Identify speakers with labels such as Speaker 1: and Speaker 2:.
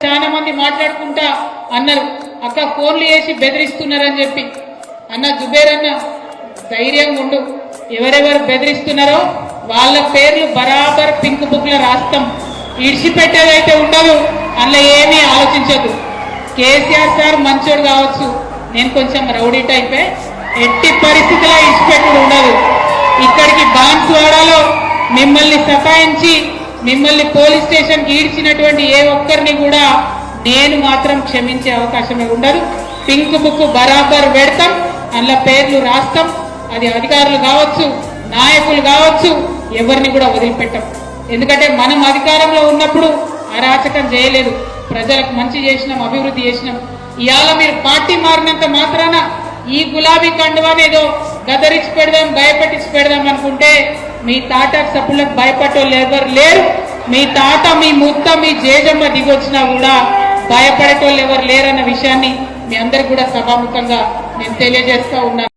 Speaker 1: చాలా మంది మాట్లాడుకుంటా అన్నారు అక్క ఫోన్లు చేసి బెదిరిస్తున్నారని చెప్పి. అన్న జుబేర్ అన్న ధైర్యంగా ఉండు, ఎవరెవరు బెదిరిస్తున్నారో వాళ్ళ పేర్లు బరాబర్ పింక్ బుక్ లో రాస్తాం. ఇడిచిపెట్టేదైతే ఉండదు, అందులో ఏమీ ఆలోచించదు. కేసీఆర్ సార్ మంచోడు కావచ్చు, నేను కొంచెం రౌడీ టైపే, ఎట్టి పరిస్థితిలో ఇడిచిపెట్టుడు ఉండదు. ఇక్కడికి బాన్స్వాడలో మిమ్మల్ని సతాయించి మిమ్మల్ని పోలీస్ స్టేషన్ కి ఈడ్చినటువంటి ఏ ఒక్కరిని కూడా నేను మాత్రం క్షమించే అవకాశమే ఉండదు. పింక్ బుక్ బరాబర్ పెడతాం, అందులో పేర్లు రాస్తాం. అది అధికారులు కావచ్చు, నాయకులు కావచ్చు, ఎవరిని కూడా వదిలిపెట్టాం. ఎందుకంటే మనం అధికారంలో ఉన్నప్పుడు అరాచకం చేయలేదు, ప్రజలకు మంచి చేసినాం, అభివృద్ధి చేసినాం. ఇవాళ మీరు పార్టీ మారినంత మాత్రాన ఈ గులాబీ కండువానేదో గదరించి పెడదాం, భయపెట్టించి పెడదాం అనుకుంటే మీ తాట సప్పులకు భయపడేవాళ్ళు ఎవరు లేరు. మీ తాత, మీ ముత్త, మీ జేజమ్మ దిగొచ్చినా కూడా భయపడేటోళ్ళు ఎవరు లేరన్న విషయాన్ని మీ అందరికి కూడా సభాముఖంగా నేను తెలియజేస్తా ఉన్నాను.